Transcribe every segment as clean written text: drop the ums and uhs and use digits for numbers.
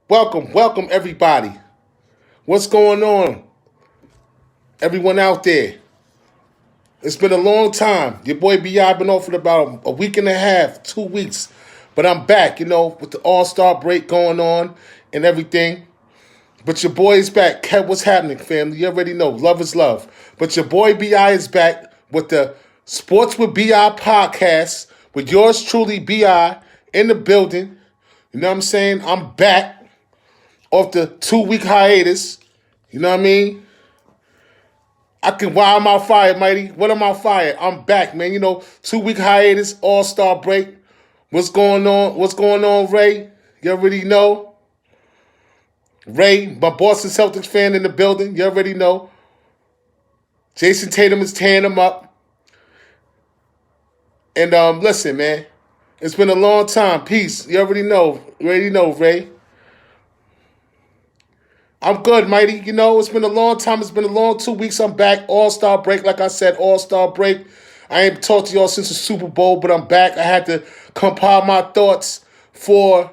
Welcome, everybody. What's going on, everyone out there? It's been a long time. Your boy B.I. been off for about a week and a half, 2 weeks. But I'm back, with the All-Star break going on and everything. But your boy is back. Kev, what's happening, family? You already know. Love is love. But your boy B.I. is back with the Sports with B.I. podcast with yours truly, B.I. in the building. You know what I'm saying? I'm back off the 2-week hiatus. You know what I mean? Why am I fired, Mighty? What am I fired? I'm back, man. 2-week hiatus, All-Star break. What's going on? What's going on, Ray? You already know. Ray, my Boston Celtics fan in the building. You already know. Jason Tatum is tearing them up. And listen, man. It's been a long time. Peace. You already know. Ray. I'm good, Mighty. It's been a long time. It's been a long 2 weeks. I'm back. All-Star break. Like I said, All-Star break. I ain't talked to y'all since the Super Bowl, but I'm back. I had to compile my thoughts for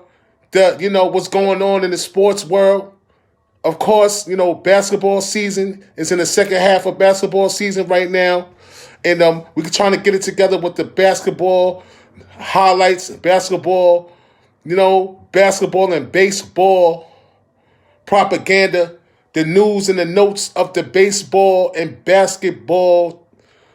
what's going on in the sports world. Of course, basketball season is in the second half of basketball season right now. And we're trying to get it together with the basketball highlights, basketball and baseball propaganda, the news and the notes of the baseball and basketball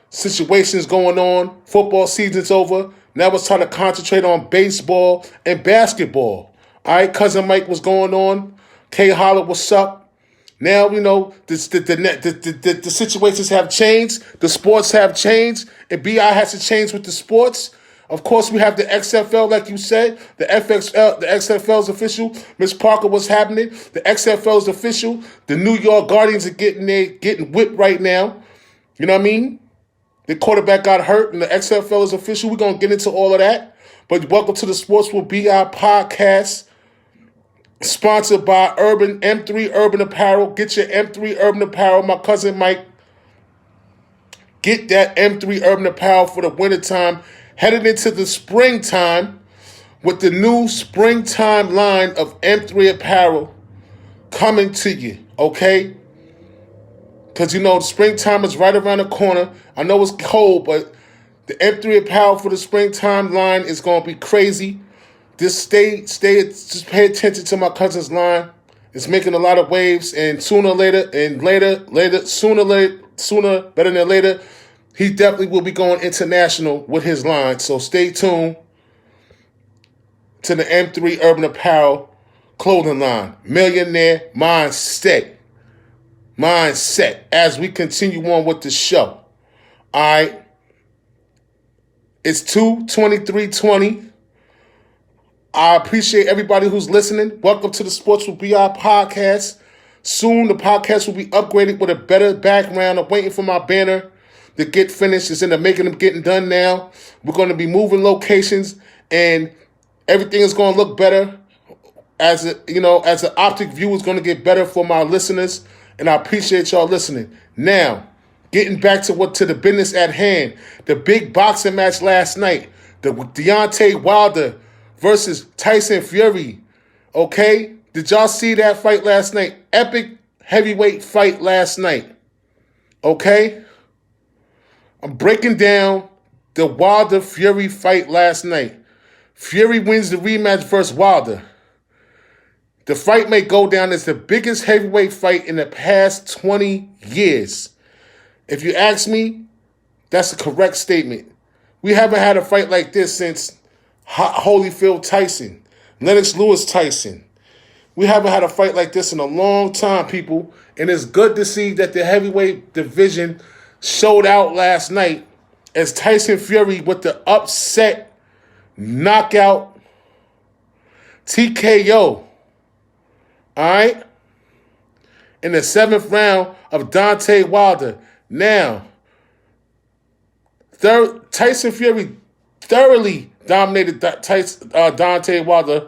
situations going on. Football season's over. Now it's time to concentrate on baseball and basketball. All right, Cousin Mike, what's going on? K Holler, what's up? Now, the situations have changed. The sports have changed. And B.I. has to change with the sports. Of course, we have the XFL, like you said. The XFL is official. Miss Parker, what's happening? The XFL is official. The New York Guardians are getting whipped right now. You know what I mean? The quarterback got hurt, and the XFL is official. We're going to get into all of that. But welcome to the Sports with B.I. podcast, sponsored by M3 Urban Apparel. Get your M3 Urban Apparel. My cousin Mike, get that M3 Urban Apparel for the wintertime. Headed into the springtime with the new springtime line of M3 Apparel coming to you, okay? Because, the springtime is right around the corner. I know it's cold, but the M3 Apparel for the springtime line is going to be crazy. Just pay attention to my cousin's line. It's making a lot of waves, and sooner, better than later, he definitely will be going international with his line. So stay tuned to the M3 Urban Apparel clothing line. Millionaire Mindset. As we continue on with the show. All right. It's 2/23/20. I appreciate everybody who's listening. Welcome to the Sports with B.I. podcast. Soon the podcast will be upgraded with a better background. I'm waiting for my banner to get finished. It's in the making of getting done now. We're going to be moving locations, and everything is going to look better. As the optic view is going to get better for my listeners, and I appreciate y'all listening. Now, getting back to the business at hand, the big boxing match last night, the Deontay Wilder versus Tyson Fury. Okay? Did y'all see that fight last night? Epic heavyweight fight last night. Okay? I'm breaking down the Wilder-Fury fight last night. Fury wins the rematch versus Wilder. The fight may go down as the biggest heavyweight fight in the past 20 years. If you ask me, that's a correct statement. We haven't had a fight like this since Holyfield Tyson, Lennox Lewis Tyson. We haven't had a fight like this in a long time, people. And it's good to see that the heavyweight division showed out last night as Tyson Fury with the upset knockout TKO. All right? In the 7th round of Deontay Wilder. Now, Tyson Fury thoroughly dominated Deontay Wilder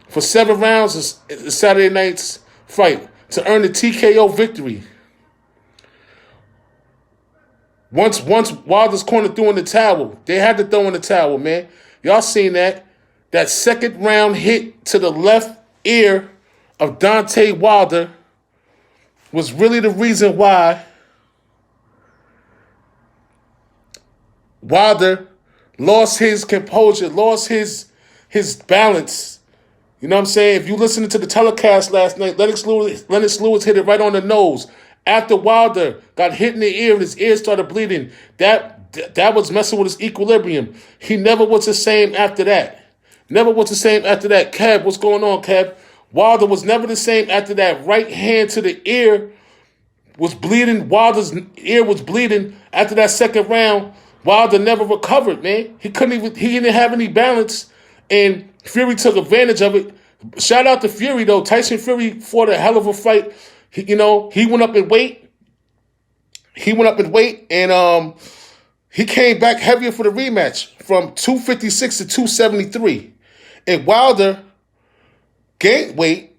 for 7 rounds of Saturday night's fight to earn the TKO victory. Once Wilder's corner threw in the towel, they had to throw in the towel, man. Y'all seen that? That second round hit to the left ear of Deontay Wilder was really the reason why Wilder lost his composure, lost his balance. You know what I'm saying? If you listened to the telecast last night, Lennox Lewis hit it right on the nose. After Wilder got hit in the ear and his ear started bleeding, that was messing with his equilibrium. He never was the same after that. Never was the same after that. Kev, what's going on, Kev? Wilder was never the same after that. Right hand to the ear was bleeding. Wilder's ear was bleeding after that second round. Wilder never recovered, man. He didn't have any balance, and Fury took advantage of it. Shout out to Fury, though. Tyson Fury fought a hell of a fight. He went up in weight. And he came back heavier for the rematch from 256 to 273. And Wilder gained weight.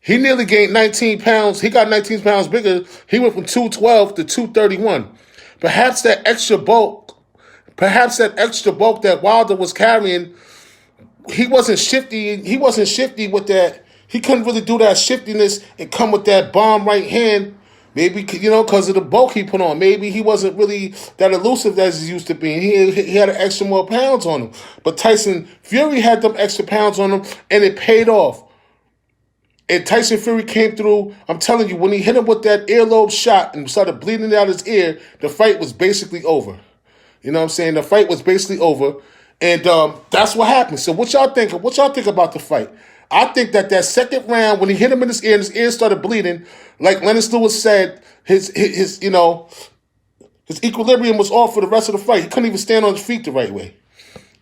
He nearly gained 19 pounds. He got 19 pounds bigger. He went from 212 to 231. Perhaps that extra bulk that Wilder was carrying, he wasn't shifty with that. He couldn't really do that shiftiness and come with that bomb right hand. Maybe, because of the bulk he put on. Maybe he wasn't really that elusive as he used to be. He had an extra more pounds on him. But Tyson Fury had them extra pounds on him, and it paid off. And Tyson Fury came through. I'm telling you, when he hit him with that earlobe shot and started bleeding out his ear, the fight was basically over. You know what I'm saying? The fight was basically over. And that's what happened. So what y'all think? What y'all think about the fight? I think that second round, when he hit him in his ear and his ear started bleeding, like Lennox Lewis said, his equilibrium was off for the rest of the fight. He couldn't even stand on his feet the right way.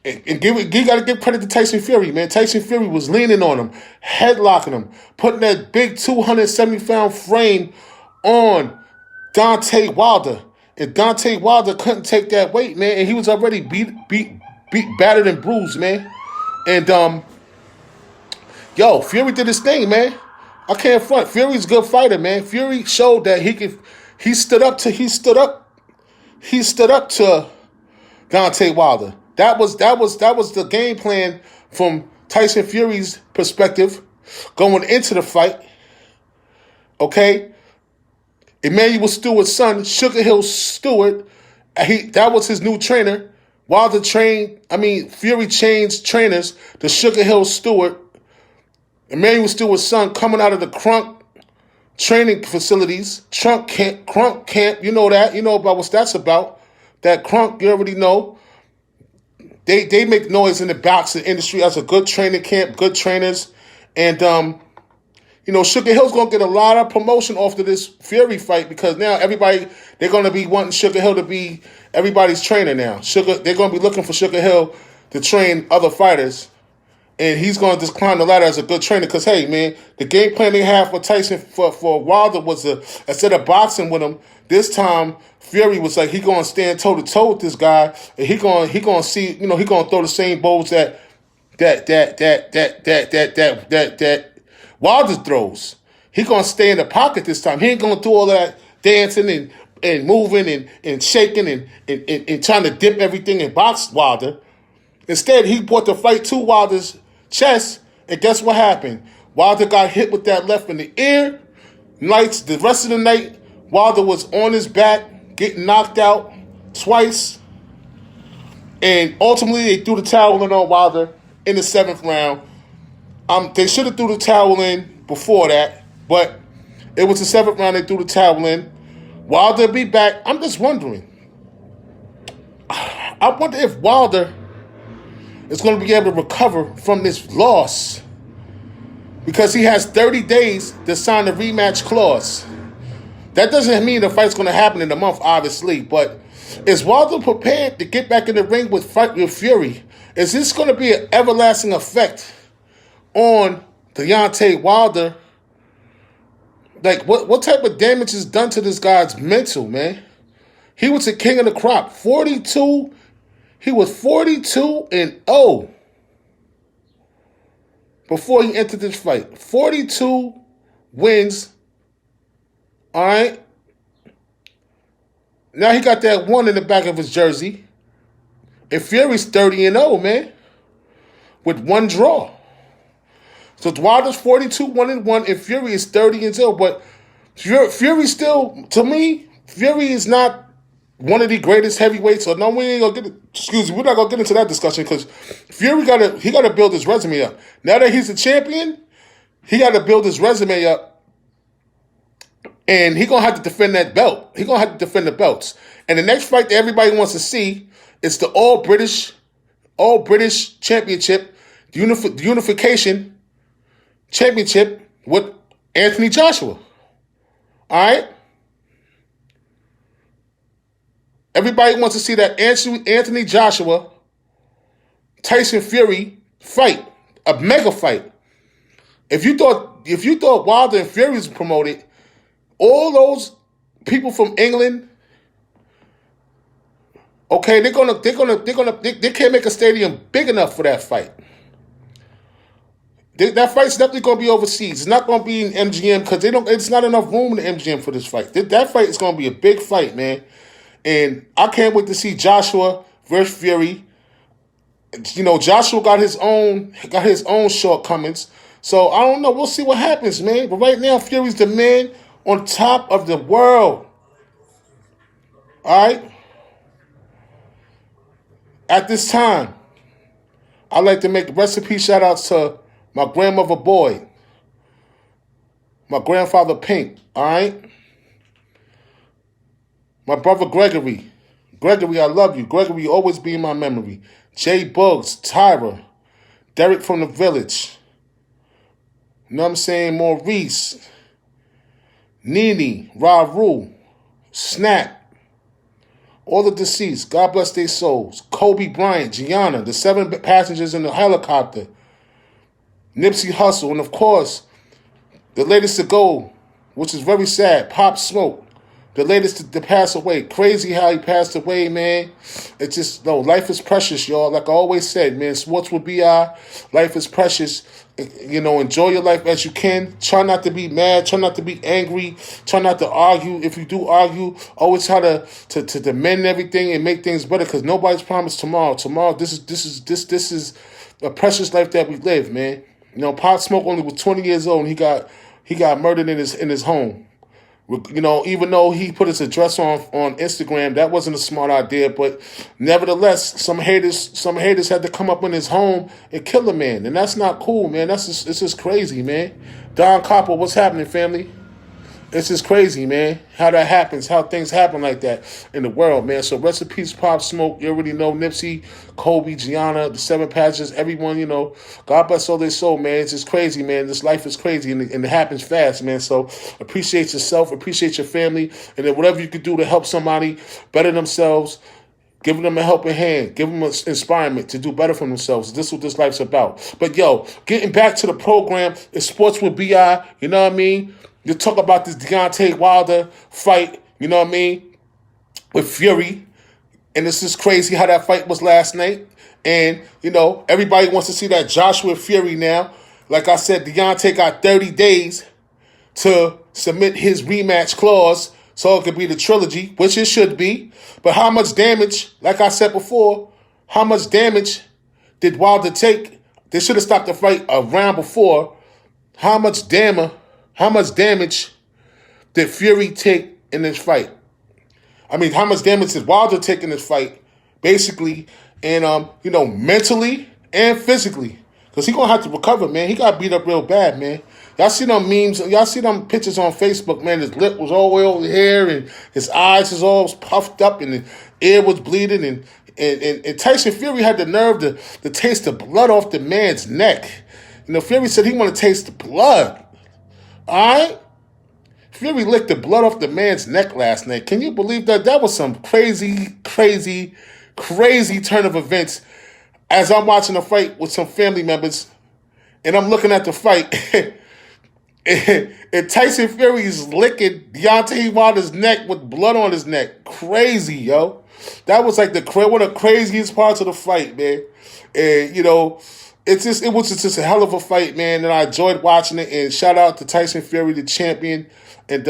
And you got to give credit to Tyson Fury, man. Tyson Fury was leaning on him, headlocking him, putting that big 270-pound frame on Deontay Wilder. And Deontay Wilder couldn't take that weight, man. And he was already beat, battered and bruised, man. And Fury did his thing, man. I can't front. Fury's a good fighter, man. Fury showed that he could. He stood up to Deontay Wilder. That was the game plan from Tyson Fury's perspective going into the fight. Okay? Emmanuel Stewart's son, Sugar Hill Stewart, that was his new trainer. Fury changed trainers to Sugar Hill Stewart. Emmanuel Stewart's son coming out of the Crunk training facilities, Crunk camp, you know that. You know about what that's about. That Crunk, you already know. They make noise in the boxing industry as a good training camp, good trainers. And, Sugar Hill's going to get a lot of promotion after this Fury fight because now they're going to be wanting Sugar Hill to be everybody's trainer now. They're going to be looking for Sugar Hill to train other fighters. And he's going to just climb the ladder as a good trainer because, hey, man, the game plan they have for Tyson, for Wilder was instead of boxing with him, this time Fury was like, he going to stand toe-to-toe with this guy, and he going to see, he going to throw the same blows that Wilder throws. He going to stay in the pocket this time. He ain't going to do all that dancing and moving and shaking and trying to dip everything and box Wilder. Instead, he brought the fight to Wilder's chest, and guess what happened? Wilder got hit with that left in the ear. The rest of the night, Wilder was on his back, getting knocked out twice. And ultimately, they threw the towel in on Wilder in the 7th round. They should have threw the towel in before that, but it was the 7th round they threw the towel in. Wilder be back. I'm just wondering. I wonder if Wilder is going to be able to recover from this loss because he has 30 days to sign the rematch clause. That doesn't mean the fight's going to happen in a month, obviously, but is Wilder prepared to get back in the ring with Fury? Is this going to be an everlasting effect on Deontay Wilder? Like, what type of damage is done to this guy's mental, man? He was the king of the crop. 42. He was 42-0 before he entered this fight. 42 wins. All right. Now he got that 1 in the back of his jersey. And Fury's 30-0, man, with 1 draw. So Wilder's 42-1-1, and Fury is 30-0. But Fury still, to me, Fury is not one of the greatest heavyweights. So no, we ain't gonna get it. Excuse me, we're not gonna get into that discussion because Fury gotta build his resume up. Now that he's a champion, he gotta build his resume up, and he gonna have to defend that belt. He gonna have to defend the belts. And the next fight that everybody wants to see is the All British Championship, the Unification Championship with Anthony Joshua. All right? Everybody wants to see that Anthony Joshua, Tyson Fury fight, a mega fight. If you thought Wilder and Fury was promoted, all those people from England, okay, they can't make a stadium big enough for that fight. That fight's definitely going to be overseas. It's not going to be in MGM because it's not enough room in the MGM for this fight. That fight is going to be a big fight, man. And I can't wait to see Joshua versus Fury. You know, Joshua got his own shortcomings. So I don't know. We'll see what happens, man. But right now, Fury's the man on top of the world. All right? At this time, I'd like to make recipe shout-outs to my grandmother Boyd, my grandfather Pink, all right? My brother Gregory. Gregory, I love you. Gregory, always be in my memory. Jay Bugs, Tyra, Derek from the village. You know what I'm saying? Maurice, Nene, Raru, Snap, all the deceased. God bless their souls. Kobe Bryant, Gianna, the 7 passengers in the helicopter. Nipsey Hussle, and of course, the latest to go, which is very sad, Pop Smoke. The latest to pass away. Crazy how he passed away, man. It's just, no, life is precious, y'all. Like I always said, man, sports will be life is precious. You know, enjoy your life as you can. Try not to be mad. Try not to be angry. Try not to argue. If you do argue, always try to mend everything and make things better because nobody's promised tomorrow. Tomorrow, this is a precious life that we live, man. You know, Pop Smoke only was 20 years old and he got murdered in his home. You know, even though he put his address on Instagram, that wasn't a smart idea. But nevertheless, some haters had to come up in his home and kill a man, and that's not cool, man. It's just crazy, man. Don Copper, what's happening, family? It's just crazy, man, how that happens, how things happen like that in the world, man. So rest in peace, Pop Smoke. You already know Nipsey, Kobe, Gianna, the 7 passengers, everyone, you know. God bless all their soul, man. It's just crazy, man. This life is crazy, and it happens fast, man. So appreciate yourself, appreciate your family, and then whatever you could do to help somebody better themselves, giving them a helping hand, giving them inspirement to do better for themselves. This is what this life's about. But, yo, getting back to the program, it's Sports with B.I., you know what I mean? You talk about this Deontay Wilder fight, you know what I mean, with Fury. And this is crazy how that fight was last night. And, you know, everybody wants to see that Joshua Fury now. Like I said, Deontay got 30 days to submit his rematch clause so it could be the trilogy, which it should be. But how much damage, like I said before, how much damage did Wilder take? They should have stopped the fight a round before. How much damage did Fury take in this fight? I mean, how much damage did Wilder take in this fight? Basically, and, you know, mentally and physically. Because he's going to have to recover, man. He got beat up real bad, man. Y'all see them memes, y'all see them pictures on Facebook, man. His lip was all the way over here, and his eyes was all puffed up, and his ear was bleeding, and Tyson Fury had the nerve to taste the blood off the man's neck. You know, Fury said he wanted to taste the blood. All right? Fury licked the blood off the man's neck last night. Can you believe that? That was some crazy, crazy, crazy turn of events. As I'm watching a fight with some family members, and I'm looking at the fight, and Tyson Fury is licking Deontay Wilder's neck with blood on his neck. Crazy, yo. That was like one of the craziest parts of the fight, man. And, you know, it was just a hell of a fight, man, and I enjoyed watching it. And shout out to Tyson Fury, the champion. And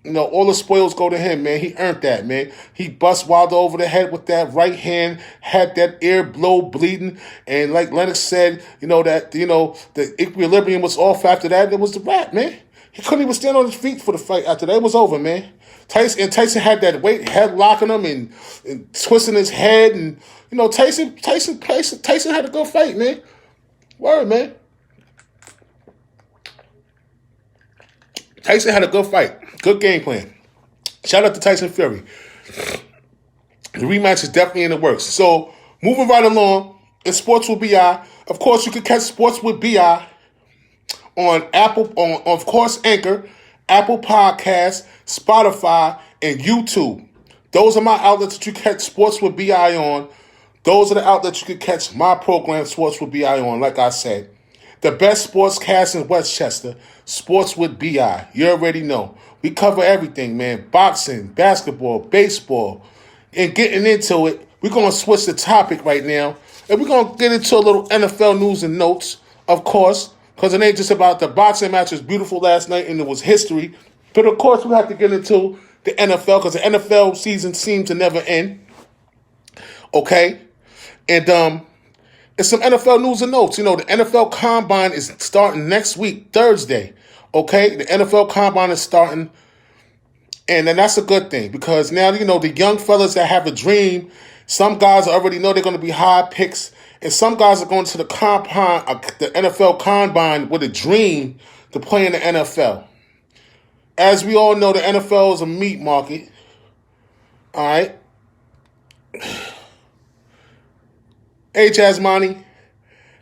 All the spoils go to him, man. He earned that, man. He bust Wilder over the head with that right hand, had that ear blow bleeding, and like Lennox said, the equilibrium was off after that. It was the wrap, man. He couldn't even stand on his feet for the fight after that. It was over, man. Tyson had that weight head locking him and twisting his head, and Tyson had a good fight, man. Word, man. Tyson had a good fight. Good game plan. Shout out to Tyson Fury. The rematch is definitely in the works. So, moving right along, it's Sports with BI. Of course, you can catch Sports with BI on of course, Anchor, Apple Podcasts, Spotify, and YouTube. Those are my outlets that you catch Sports with BI on. Those are the outlets you can catch my program, Sports with BI on, like I said. The best sportscast in Westchester, Sports with BI. You already know. We cover everything, man. Boxing, basketball, baseball. And getting into it, we're going to switch the topic right now. And we're going to get into a little NFL news and notes, of course, because it ain't just about the boxing match. Was beautiful last night and it was history. But, of course, we have to get into the NFL because the NFL season seems to never end. Okay? And it's some NFL news and notes. The NFL Combine is starting next week, Thursday. Okay? The NFL Combine is starting. And then that's a good thing because now, the young fellas that have a dream, some guys already know they're going to be high picks. And some guys are going to the NFL Combine with a dream to play in the NFL. As we all know, the NFL is a meat market. All right? Hey, Jasmani.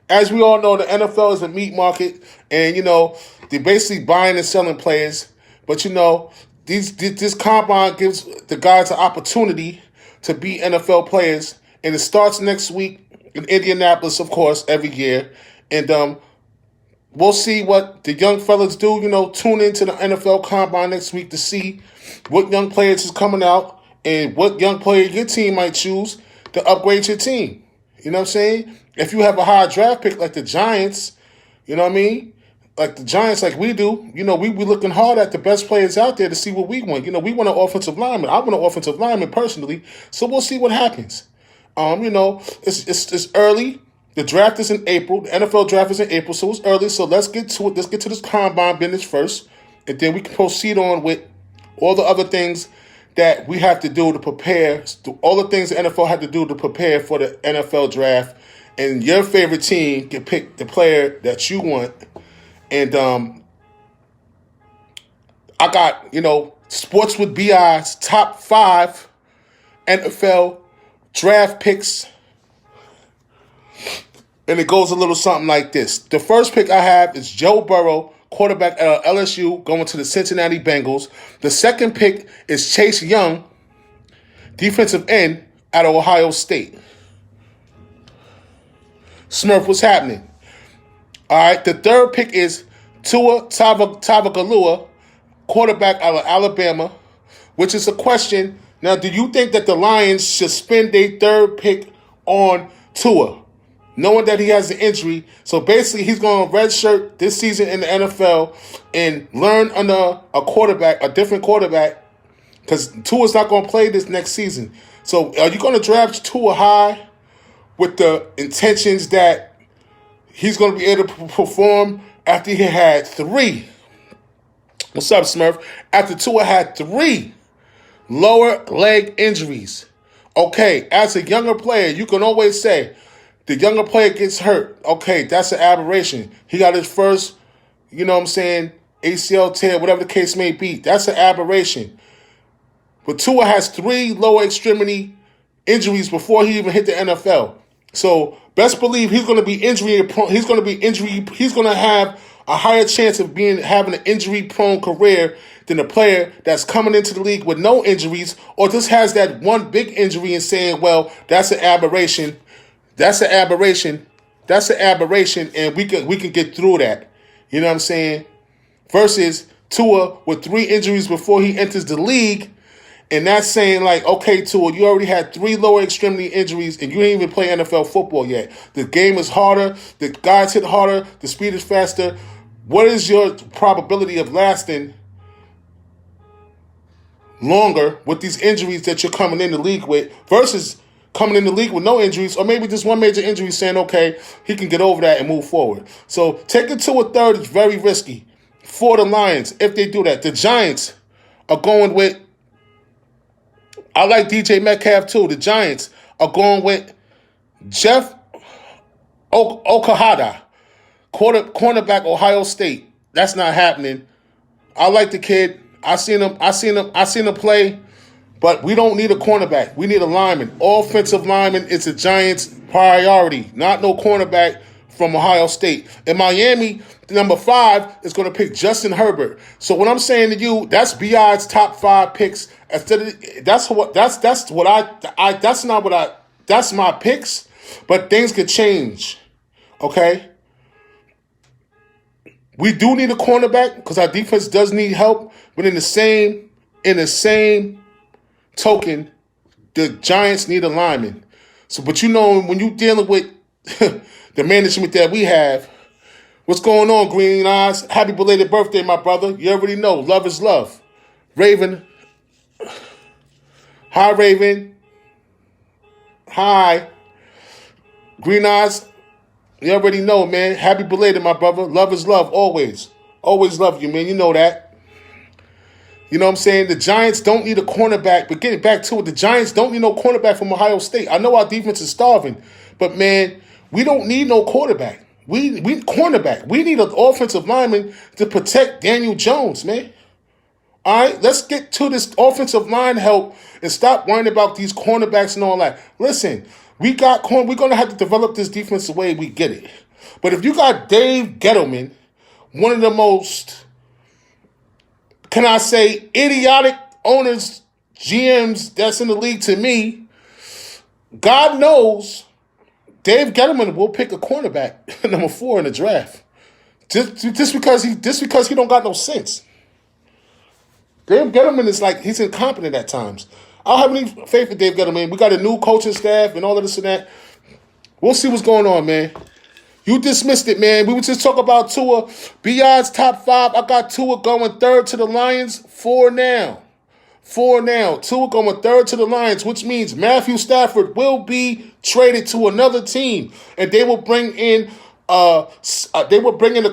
As we all know, the NFL is a meat market. And, they're basically buying and selling players. But, this combine gives the guys an opportunity to be NFL players. And it starts next week in Indianapolis, of course, every year. And we'll see what the young fellas do. Tune into the NFL Combine next week to see what young players is coming out and what young player your team might choose to upgrade your team. You know what I'm saying? If you have a high draft pick like the Giants, you know what I mean? Like the Giants, like we do, we looking hard at the best players out there to see what we want. We want an offensive lineman. I want an offensive lineman personally. So we'll see what happens. It's early. The draft is in April. The NFL draft is in April, so it's early. So let's get to it. Let's get to this combine business first, and then we can proceed on with all the other things that we have to do to prepare. All the things the NFL had to do to prepare for the NFL draft, and your favorite team can pick the player that you want. And I got Sports with BI's top 5 NFL draft picks. And it goes a little something like this. The first pick I have is Joe Burrow, quarterback at LSU, going to the Cincinnati Bengals. The second pick is Chase Young, defensive end out of Ohio State. Smurf, what's happening? All right, the third pick is Tua Tagovailoa, quarterback out of Alabama, which is a question. Now, do you think that the Lions should spend their third pick on Tua, knowing that he has an injury? So basically, he's going to redshirt this season in the NFL and learn under a different quarterback, because Tua's not going to play this next season. So are you going to draft Tua high with the intentions that he's going to be able to perform after he had 3? What's up, Smurf? After Tua had 3 lower leg injuries. Okay, as a younger player, you can always say, the younger player gets hurt. Okay, that's an aberration. He got his first, ACL tear, whatever the case may be. That's an aberration. But Tua has 3 lower extremity injuries before he even hit the NFL. So best believe he's going to be injury prone. He's going to have a higher chance of having an injury prone career than a player that's coming into the league with no injuries or just has that one big injury and saying, well, that's an aberration. That's an aberration. That's an aberration, and we can get through that. You know what I'm saying? Versus Tua with 3 injuries before he enters the league, and that's saying like, okay, Tua, you already had 3 lower extremity injuries, and you didn't even play NFL football yet. The game is harder. The guys hit harder. The speed is faster. What is your probability of lasting longer with these injuries that you're coming in the league with versus coming in the league with no injuries, or maybe just one major injury saying, okay, he can get over that and move forward. So taking to a third is very risky for the Lions if they do that. The Giants are going with, I like DJ Metcalf too. The Giants are going with Jeff Okahada, cornerback, Ohio State. That's not happening. I like the kid. I seen him play, but we don't need a cornerback. We need a lineman. Offensive lineman is a Giants' priority, not no cornerback from Ohio State. In Miami, number 5 is going to pick Justin Herbert. So what I'm saying to you, that's BI's top 5 picks. That's my picks, but things could change. Okay? We do need a cornerback because our defense does need help, but in the same token, the Giants need a lineman. So, but you know, when you're dealing with the management that we have, what's going on, Green Eyes? Happy belated birthday, my brother. You already know, love is love. Raven. Hi, Raven. Hi. Green Eyes. You already know, man. Happy belated, my brother. Love is love, always. Always love you, man. You know that. You know what I'm saying? The Giants don't need a cornerback, but getting back to it, the Giants don't need no cornerback from Ohio State. I know our defense is starving, but, man, we don't need no quarterback. We cornerback. We need an offensive lineman to protect Daniel Jones, man. All right? Let's get to this offensive line help and stop worrying about these cornerbacks and all that. Listen, we're going to have to develop this defense the way we get it. But if you got Dave Gettleman, one of the most, can I say, idiotic owners, GMs that's in the league to me, God knows Dave Gettleman will pick a cornerback number 4 in the draft. Just because he don't got no sense. Dave Gettleman is like, he's incompetent at times. I don't have any faith in Dave Gettleman. We got a new coaching staff and all of this and that. We'll see what's going on, man. You dismissed it, man. We were just talking about Tua. BI's top 5. I got Tua going 3rd to the Lions. 4 now. Tua going 3rd to the Lions, which means Matthew Stafford will be traded to another team, and they will bring in a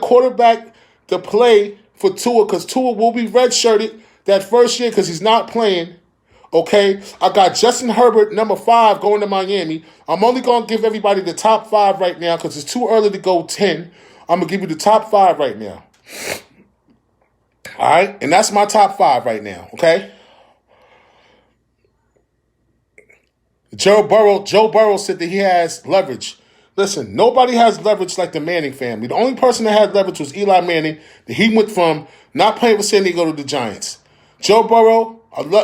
quarterback to play for Tua because Tua will be redshirted that first year because he's not playing. Okay, I got Justin Herbert, number 5, going to Miami. I'm only going to give everybody the top 5 right now because it's too early to go 10. I'm going to give you the top 5 right now. All right, and that's my top 5 right now, okay? Joe Burrow said that he has leverage. Listen, nobody has leverage like the Manning family. The only person that had leverage was Eli Manning. That he went from not playing for San Diego to the Giants. Joe Burrow,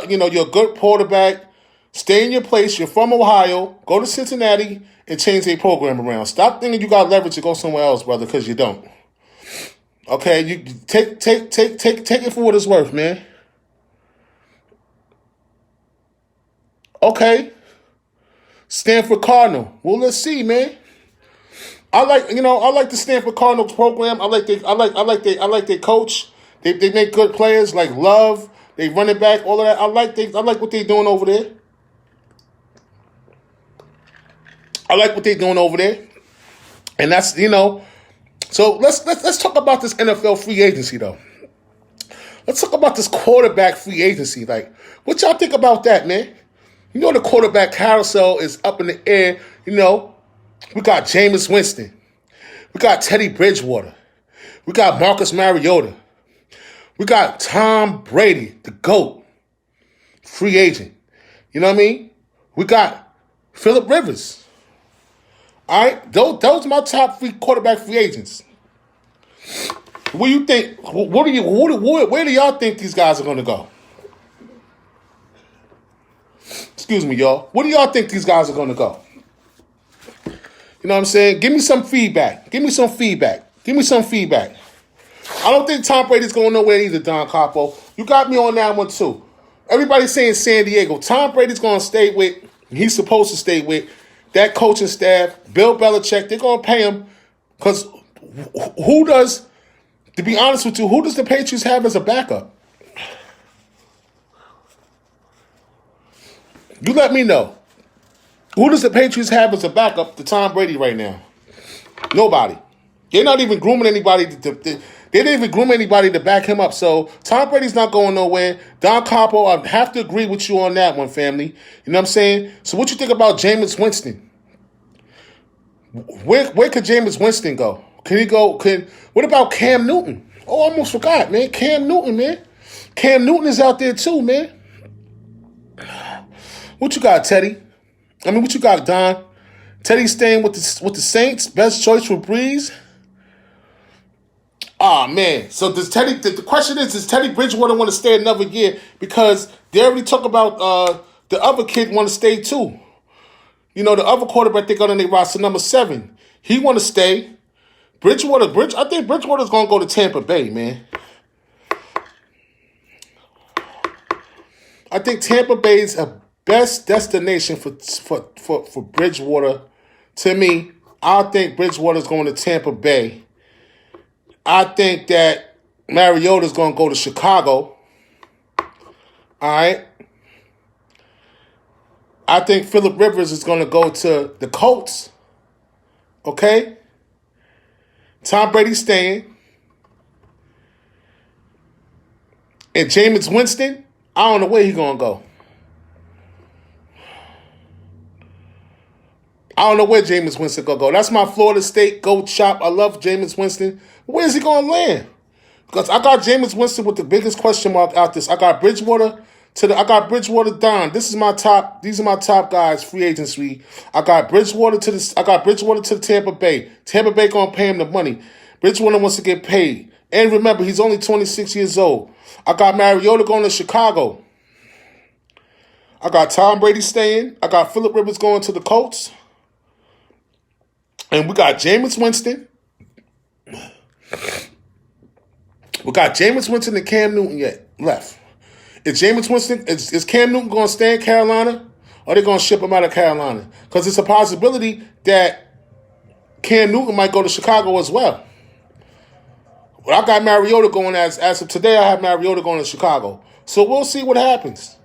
you're a good quarterback. Stay in your place. You're from Ohio. Go to Cincinnati and change their program around. Stop thinking you got leverage to go somewhere else, brother, because you don't. Okay, you take it for what it's worth, man. Okay. Stanford Cardinal. Well, let's see, man. I like the Stanford Cardinals program. I like their coach. They make good players like Love. They run it back, all of that. I like what they're doing over there. And that's, so let's talk about this NFL free agency though. Let's talk about this quarterback free agency. Like, what y'all think about that, man? The quarterback carousel is up in the air. We got Jameis Winston. We got Teddy Bridgewater. We got Marcus Mariota. We got Tom Brady, the GOAT, free agent. You know what I mean? We got Phillip Rivers. All right? Those are my top 3 quarterback free agents. What do you think? Where do y'all think these guys are going to go? Excuse me, y'all. Where do y'all think these guys are going to go? You know what I'm saying? Give me some feedback. I don't think Tom Brady's going nowhere either, Don Capo. You got me on that one, too. Everybody's saying San Diego. Tom Brady's going to stay with, he's supposed to stay with, that coaching staff, Bill Belichick. They're going to pay him because to be honest with you, who does the Patriots have as a backup? You let me know. Who does the Patriots have as a backup to Tom Brady right now? Nobody. They're not even grooming anybody. They didn't even groom anybody to back him up. So Tom Brady's not going nowhere. Don Capo, I have to agree with you on that one, family. You know what I'm saying? So what you think about Jameis Winston? Where could Jameis Winston go? Can he go? What about Cam Newton? Oh, I almost forgot, man. Cam Newton, man. Cam Newton is out there too, man. What you got, Teddy? I mean, what you got, Don? Teddy staying with the Saints. Best choice for Breeze. Ah, man. So does Teddy? The question is, does Teddy Bridgewater want to stay another year? Because they already talk about the other kid want to stay too. You know, the other quarterback they got on their roster, number 7. He want to stay. I think Bridgewater's going to go to Tampa Bay, man. I think Tampa Bay is a best destination for Bridgewater. To me, I think Bridgewater's going to Tampa Bay. I think that Mariota's going to go to Chicago. All right. I think Phillip Rivers is going to go to the Colts. Okay. Tom Brady's staying. And Jameis Winston, I don't know where he's going to go. I don't know where Jameis Winston going to go. That's my Florida State goat shop. I love Jameis Winston. Where's he going to land? Because I got Jameis Winston with the biggest question mark out this. I got Bridgewater Don. These are my top guys, free agency. I got Bridgewater to the Tampa Bay. Tampa Bay gonna pay him the money. Bridgewater wants to get paid. And remember, he's only 26 years old. I got Mariota going to Chicago. I got Tom Brady staying. I got Phillip Rivers going to the Colts. And we got Jameis Winston. We got Jameis Winston and Cam Newton yet left. Is Cam Newton going to stay in Carolina, or are they going to ship him out of Carolina? Because it's a possibility that Cam Newton might go to Chicago as well. Well, I got Mariota going as of today. I have Mariota going to Chicago. So we'll see what happens.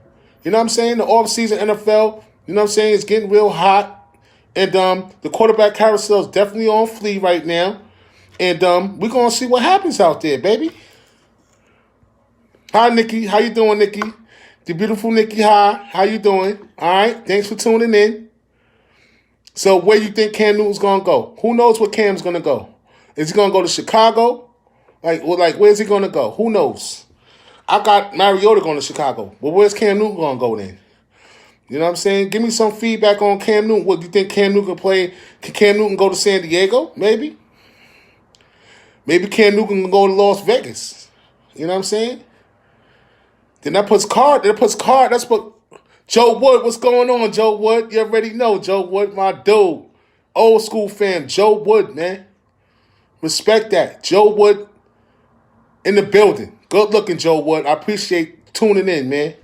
You know what I'm saying? The offseason NFL, you know what I'm saying, it's getting real hot. And the quarterback carousel is definitely on flee right now. And we're going to see what happens out there, baby. Hi, Nikki. How you doing, Nikki? The beautiful Nikki, hi. How you doing? All right. Thanks for tuning in. So where you think Cam Newton's going to go? Who knows where Cam's going to go? Is he going to go to Chicago? Where's he going to go? Who knows? I got Mariota going to Chicago. But where's Cam Newton going to go then? You know what I'm saying? Give me some feedback on Cam Newton. What do you think Cam Newton can play? Can Cam Newton go to San Diego? Maybe. Maybe Cam Newton can go to Las Vegas. You know what I'm saying? Then that's what Joe Wood, what's going on, Joe Wood? You already know, Joe Wood, my dude. Old school fan, Joe Wood, man. Respect that. Joe Wood in the building. Good looking, Joe Wood. I appreciate tuning in, man.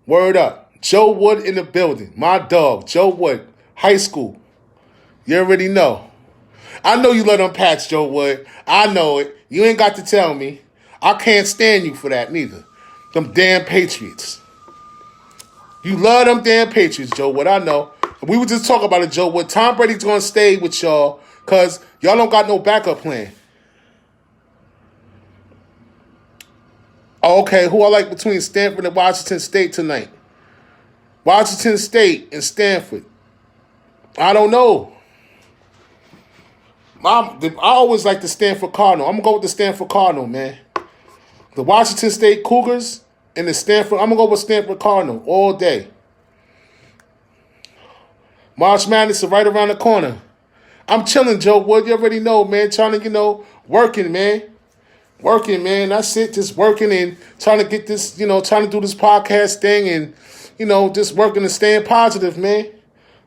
Word up. Joe Wood in the building. My dog, Joe Wood, high school. You already know. I know you love them Pats, Joe Wood. I know it. You ain't got to tell me. I can't stand you for that, neither. Them damn Patriots. You love them damn Patriots, Joe Wood. I know. We were just talking about it, Joe Wood. Tom Brady's going to stay with y'all because y'all don't got no backup plan. Oh, okay, who I like between Stanford and Washington State tonight? Washington State and Stanford. I don't know. I always like the Stanford Cardinal. I'm going to go with the Stanford Cardinal, man. The Washington State Cougars and the Stanford. I'm going to go with Stanford Cardinal all day. March Madness is right around the corner. I'm chilling, Joe Wood. You already know, man. Trying to, working, man. Working, man. That's it. Just working and trying to get this, trying to do this podcast thing and, just working and staying positive, man.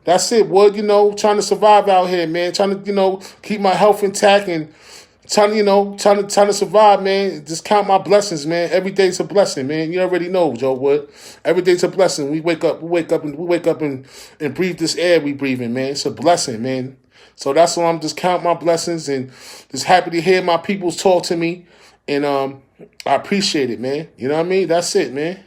That's it, Wood. Trying to survive out here, man. Trying to, keep my health intact and trying to survive, man. Just count my blessings, man. Every day's a blessing, man. You already know, Joe Wood. Every day's a blessing. We wake up and breathe this air we breathe in, man. It's a blessing, man. So that's why I'm just count my blessings and just happy to hear my peoples talk to me. And I appreciate it, man. You know what I mean? That's it, man.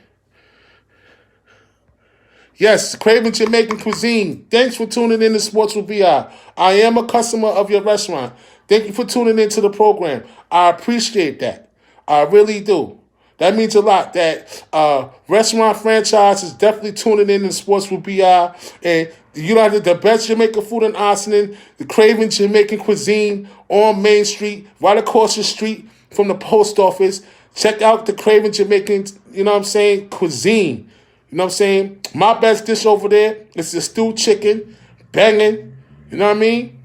Yes, Craven Jamaican Cuisine. Thanks for tuning in to Sports with VI. I am a customer of your restaurant. Thank you for tuning into the program. I appreciate that. I really do. That means a lot. That restaurant franchise is definitely tuning in to Sports with BI. And you know the best Jamaican food in Austin, the Craven Jamaican Cuisine on Main Street, right across the street from the post office. Check out the Craven Jamaican, you know what I'm saying, cuisine. You know what I'm saying? My best dish over there is the stewed chicken, banging. You know what I mean?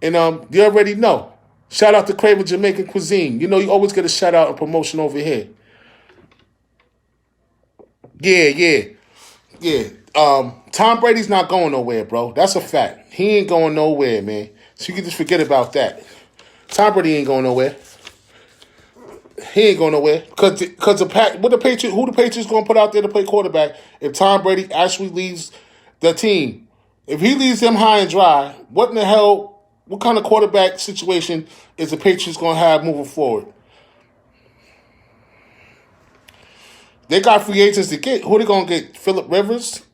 And you already know. Shout out to Craven Jamaican Cuisine. You know you always get a shout out and promotion over here. Yeah. Tom Brady's not going nowhere, bro. That's a fact. He ain't going nowhere, man. So you can just forget about that. Tom Brady ain't going nowhere. He ain't going nowhere because who the Patriots going to put out there to play quarterback if Tom Brady actually leaves the team? If he leaves them high and dry, what in the hell? What kind of quarterback situation is the Patriots going to have moving forward? They got free agents to get. Who they going to get? Phillip Rivers?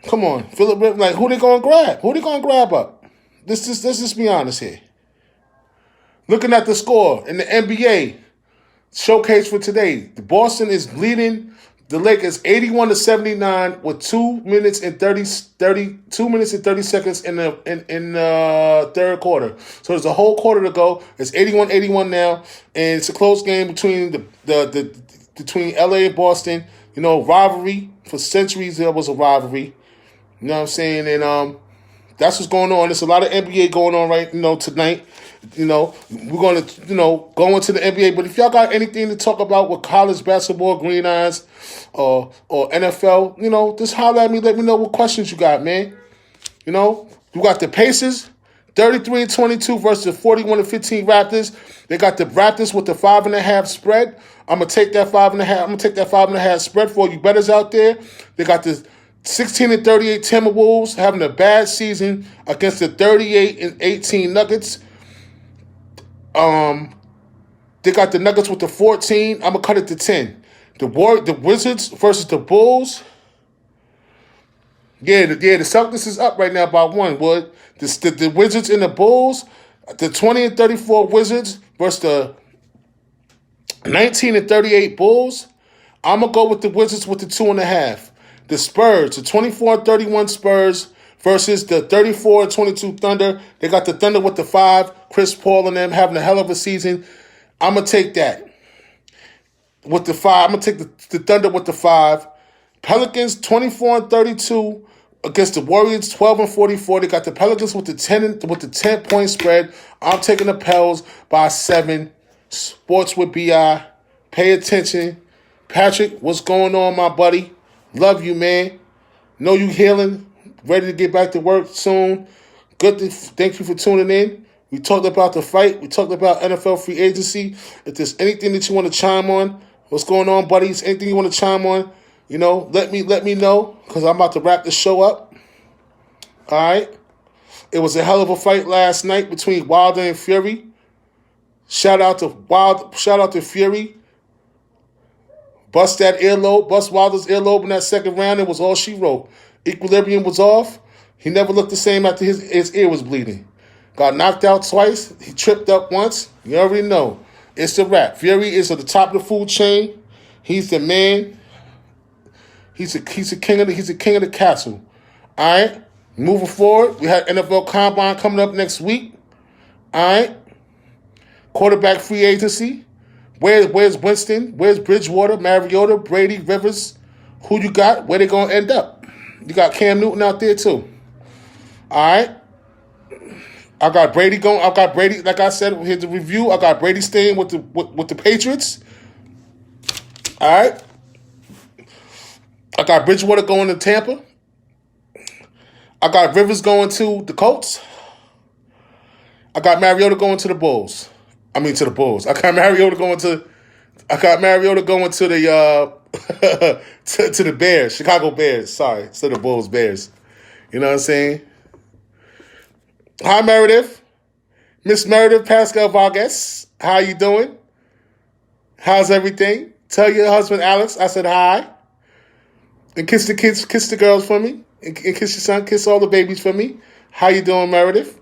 Come on, Phillip Rivers. Like who they going to grab? Who they going to grab up? Let's just be honest here. Looking at the score in the NBA showcase for today, the Boston is leading the Lakers 81-79 with 2 minutes and 30 seconds in the third quarter. So there's a whole quarter to go. It's 81-81 now, and it's a close game between between LA and Boston. You know, rivalry for centuries. There was a rivalry. You know what I'm saying? And that's what's going on. There's a lot of NBA going on right, tonight. We're going to, go into the NBA. But if y'all got anything to talk about with college basketball, Green Eyes, or NFL, just holler at me. Let me know what questions you got, man. We got the Pacers, 33-22 versus the 41-15 Raptors. They got the Raptors with the 5.5 spread. I'm gonna take that 5.5. I'm gonna take that 5.5 spread for you bettors out there. They got the 16-38 Timberwolves having a bad season against the 38-18 Nuggets. They got the Nuggets with the 14. I'm gonna cut it to 10. The Wizards versus the Bulls. The Celtics is up right now by 1. Wood. The Wizards and the Bulls, the 20-34 Wizards versus the 19-38 Bulls. I'm gonna go with the Wizards with the 2.5. The Spurs, the 24-31 Spurs versus the 34-22 Thunder. They got the Thunder with the 5. Chris Paul and them having a hell of a season. I'm going to take that with the 5. I'm going to take the Thunder with the 5. Pelicans 24-32 against the Warriors 12-44. They got the Pelicans with the 10-point spread. I'm taking the Pels by 7. Sports with BI. Pay attention. Patrick, what's going on, my buddy? Love you, man. Know you healing. Ready to get back to work soon. Thank you for tuning in. We talked about the fight. We talked about NFL free agency. If there's anything that you want to chime on, what's going on, buddies? Anything you want to chime on, let me know because I'm about to wrap the show up. All right. It was a hell of a fight last night between Wilder and Fury. Shout out to Fury. Bust Wilder's earlobe in that second round. It was all she wrote. Equilibrium was off. He never looked the same after his ear was bleeding. Got knocked out twice. He tripped up once. You already know. It's a wrap. Fury is at the top of the food chain. He's the man. He's a king of the castle. All right. Moving forward, we have NFL Combine coming up next week. All right. Quarterback free agency. Where's Winston? Where's Bridgewater, Mariota, Brady, Rivers? Who you got? Where they gonna end up? You got Cam Newton out there too. All right. I got Brady going. I got Brady. Like I said, here's the review. I got Brady staying with the Patriots. All right. I got Bridgewater going to Tampa. I got Rivers going to the Colts. I got Mariota going to the Bulls. To the Bulls. I got Mariota going to the to the Bears, Chicago Bears. Sorry, to the Bulls Bears. You know what I'm saying? Hi, Meredith. Miss Meredith Pascal Vargas. How you doing? How's everything? Tell your husband Alex I said hi. And kiss the kids, kiss the girls for me. And kiss your son, kiss all the babies for me. How you doing, Meredith?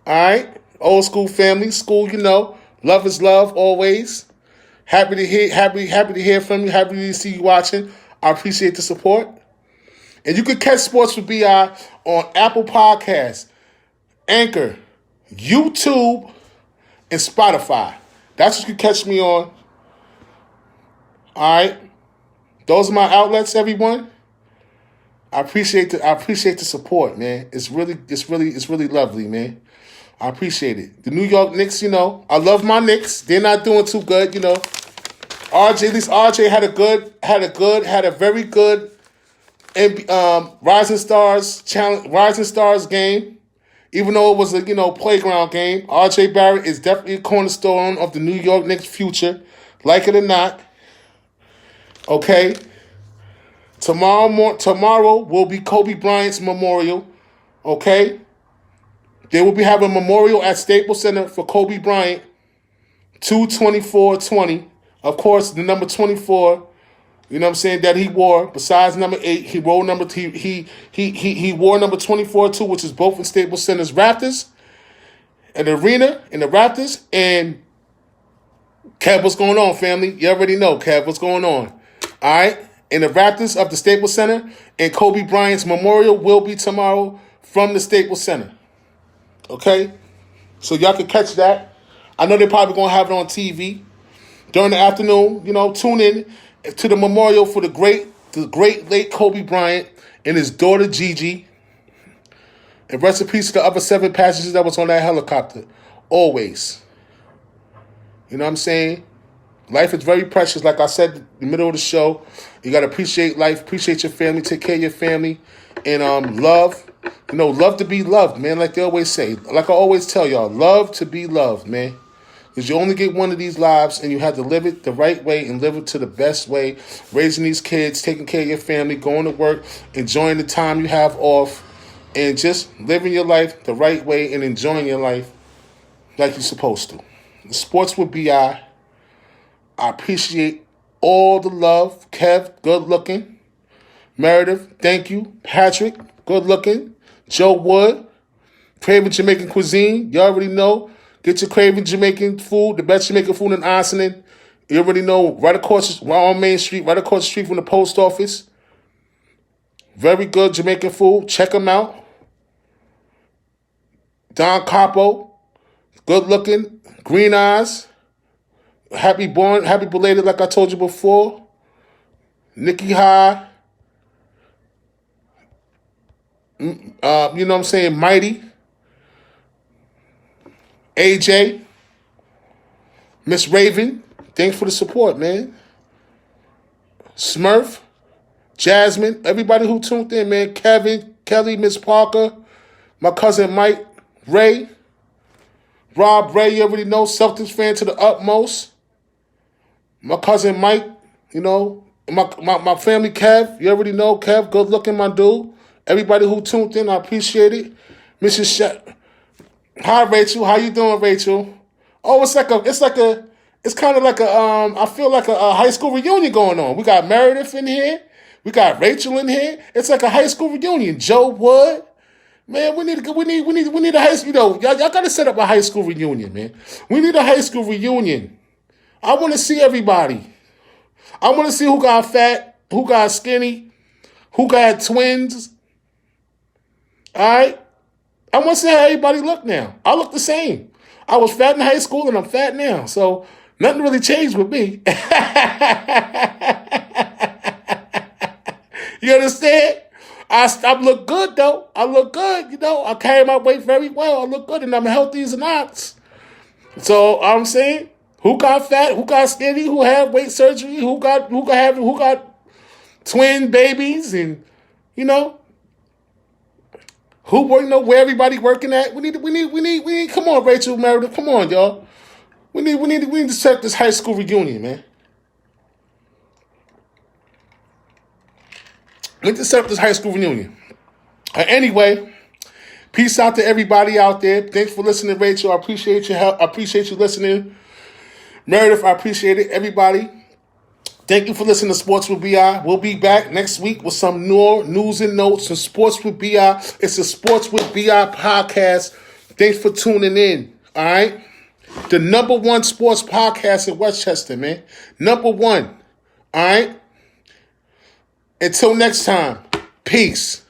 All right. Old school family, school, love is love always. Happy to hear from you. Happy to see you watching. I appreciate the support. And you can catch Sports with BI on Apple Podcasts, Anchor, YouTube, and Spotify. That's what you can catch me on. All right. Those are my outlets, everyone. I appreciate the support, man. It's really lovely, man. I appreciate it. The New York Knicks, I love my Knicks. They're not doing too good, RJ had a very good Rising Stars game. Even though it was a playground game, RJ Barrett is definitely a cornerstone of the New York Knicks' future, like it or not. Okay. Tomorrow will be Kobe Bryant's memorial. Okay. They will be having a memorial at Staples Center for Kobe Bryant, 2/24/20. Of course, the number 24. That he wore. Besides number 8, he wore he wore number 24 too, which is both in Staples Center's Raptors, an arena in the Raptors. And Kev, what's going on, family? You already know, Kev, what's going on? All right, in the Raptors of the Staples Center, and Kobe Bryant's memorial will be tomorrow from the Staples Center. Okay, so y'all can catch that. I know they're probably gonna have it on TV during the afternoon. Tune in to the memorial for the great late Kobe Bryant and his daughter Gigi. And rest in peace to the other 7 passengers that was on that helicopter. Always. You know what I'm saying? Life is very precious. Like I said in the middle of the show, you got to appreciate life, appreciate your family, take care of your family, and love. Love to be loved, man, like they always say. Like I always tell y'all, love to be loved, man. Because you only get one of these lives, and you have to live it the right way and live it to the best way. Raising these kids, taking care of your family, going to work, enjoying the time you have off, and just living your life the right way and enjoying your life like you're supposed to. Sports with B.I. I appreciate all the love. Kev, good looking. Meredith, thank you. Patrick, good looking. Joe Wood, Craving Jamaican Cuisine. You already know. Get your Craving Jamaican food, the best Jamaican food in Ossining. You already know, right on Main Street, right across the street from the post office. Very good Jamaican food. Check them out. Don Capo, good looking, green eyes. Happy belated, like I told you before. Nikki High. You know what I'm saying? Mighty. AJ. Miss Raven. Thanks for the support, man. Smurf. Jasmine. Everybody who tuned in, man. Kevin. Kelly. Miss Parker. My cousin Mike. Ray. Rob Ray, you already know. Celtics fan to the utmost. My cousin Mike, my family Kev, you already know Kev, good looking, my dude. Everybody who tuned in, I appreciate it. Mrs. Hi Rachel, how you doing, Rachel? Oh, it's kind of like I feel like a high school reunion going on. We got Meredith in here, we got Rachel in here. It's like a high school reunion. Joe Wood, man, we need a high school. Y'all gotta set up a high school reunion, man. We need a high school reunion. I want to see everybody. I want to see who got fat, who got skinny, who got twins. All right? I want to see how everybody look now. I look the same. I was fat in high school and I'm fat now. So nothing really changed with me. You understand? I look good, though. I look good, I carry my weight very well. I look good and I'm healthy as an ox. So I'm saying, who got fat? Who got skinny? Who had weight surgery? Who got twin babies? And who where everybody working at? We need. Come on, Rachel, Meredith. Come on, y'all. We need to set this high school reunion, man. We need to set up this high school reunion. Anyway, peace out to everybody out there. Thanks for listening, Rachel. I appreciate your help. I appreciate you listening. Meredith, I appreciate it. Everybody, Thank you for listening to Sports with BI. We'll be back next week with some more news and notes on Sports with BI. It's a Sports with BI podcast. Thanks for tuning in. All right? The #1 sports podcast in Westchester, man. #1. All right? Until next time, peace.